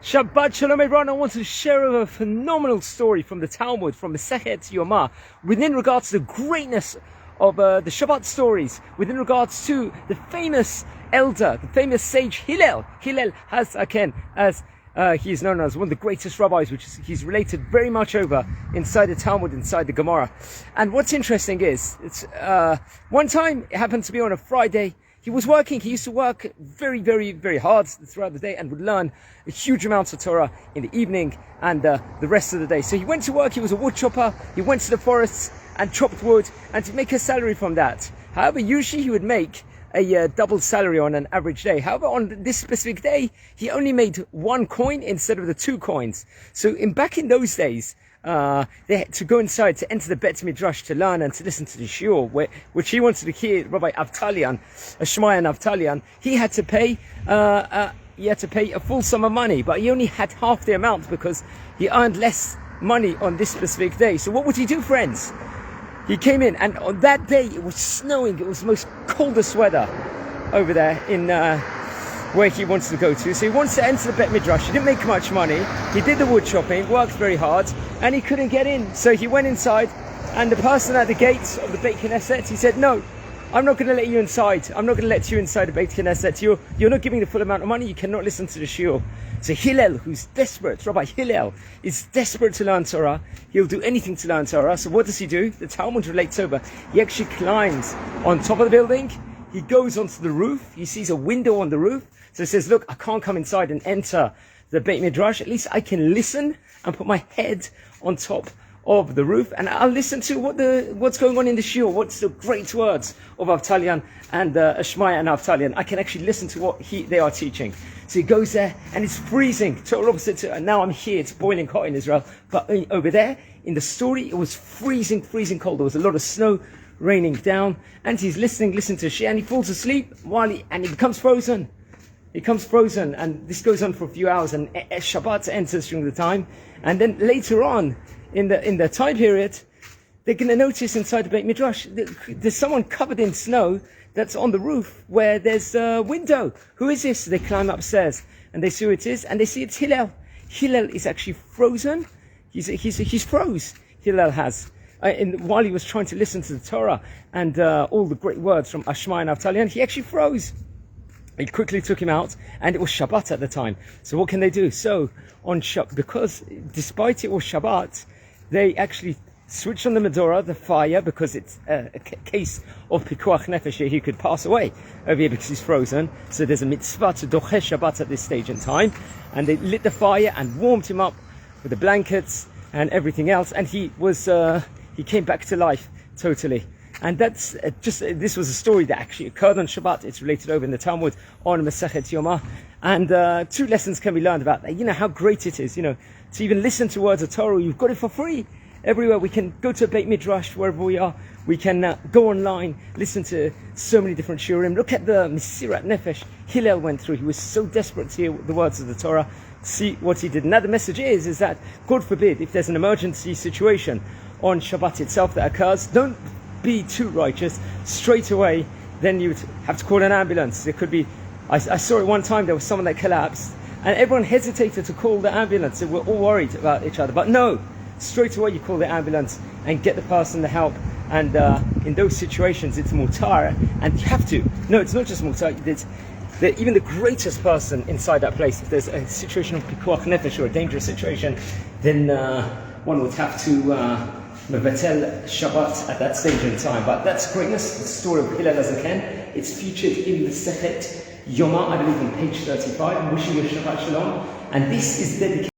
Shabbat Shalom everyone. I want to share a phenomenal story from the Talmud, from Masechet Yoma, within regards to the greatness of the Shabbat Stories, within regards to the famous elder, the famous sage Hillel. Hillel has, again, as he is known as one of the greatest rabbis, which is, he's related very much over inside the Talmud, inside the Gemara. And what's interesting is, it's one time, it happened to be on a Friday. He was working, he used to work very, very, very hard throughout the day and would learn a huge amount of Torah in the evening and the rest of the day. So he went to work, he was a wood chopper, he went to the forests and chopped wood and to make a salary from that. However, usually he would make a double salary on an average day. However, on this specific day, he only made one coin instead of the 2 coins. So back in those days, they had to go inside to enter the Bet Midrash to learn and to listen to the shiur, which he wanted to hear Rabbi Avtalian, Shmaya and Avtalian. He had to pay a full sum of money, but he only had half the amount because he earned less money on this specific day. So what would he do, friends? He came in, and on that day it was snowing. It was the most coldest weather over there in where he wanted to go to. So he wants to enter the Bet Midrash. He didn't make much money. He did the wood chopping, worked very hard, and he couldn't get in. So he went inside, and the person at the gates of the Beit Knesset, he said, "No, I'm not going to let you inside. I'm not going to let you inside the Beit Knesset. You're not giving the full amount of money. You cannot listen to the shiur." So Hillel, who's desperate, Rabbi Hillel, is desperate to learn Torah. He'll do anything to learn Torah. So what does he do? The Talmud relates over. He actually climbs on top of the building. He goes onto the roof. He sees a window on the roof. So he says, "Look, I can't come inside and enter the Beit Midrash. At least I can listen and put my head on top of the roof, and I'll listen to what's going on in the shiur. What's the great words of Avtalian and Shmaya and Avtalian. I can actually listen to what they are teaching." So he goes there, and it's freezing. Total opposite to now I'm here. It's boiling hot in Israel, but over there in the story, it was freezing cold. There was a lot of snow raining down, and he's listening to shiur, and he falls asleep and he becomes frozen. He becomes frozen, and this goes on for a few hours, and Shabbat enters during the time, and then later on in the time period, they're going to notice inside the Beit Midrash there's someone covered in snow that's on the roof where there's a window. Who is this? They climb upstairs and they see who it is, and they see it's Hillel. Hillel is actually frozen. He's froze. Hillel has. While he was trying to listen to the Torah and all the great words from Shmaya and Avtalian, he actually froze. He quickly took him out, and it was Shabbat at the time. So what can they do? So on Shabbat, because despite it was Shabbat, they actually switched on the menorah, the fire, because it's a case of pikuach nefesh. He could pass away over here because he's frozen. So there's a mitzvah to doche Shabbat at this stage in time, and they lit the fire and warmed him up with the blankets and everything else, and he came back to life totally. And that's this was a story that actually occurred on Shabbat. It's related over in the Talmud on Masechet Yoma. And 2 lessons can be learned about that. You know, how great it is, to even listen to words of Torah. You've got it for free everywhere. We can go to a Beit Midrash wherever we are. We can go online, listen to so many different shiurim. Look at the Mesirat Nefesh Hillel went through. He was so desperate to hear the words of the Torah. See what he did. Now the message is that, God forbid, if there's an emergency situation on Shabbat itself that occurs, don't be too righteous straight away. Then you'd have to call an ambulance. There could be, I saw it one time, there was someone that collapsed and everyone hesitated to call the ambulance. They were all worried about each other, but no, straight away you call the ambulance and get the person the help. And in those situations it's mutar, and you have to, no, it's not just mutar, even the greatest person inside that place, if there's a situation of pikuach nefesh or a dangerous situation, then one would have to Mevatel Shabbat at that stage in time. But that's greatness. The story of Hillel as again. It's featured in the Masechet Yoma, I believe, on page 35. I'm wishing you Shabbat Shalom. And this is dedicated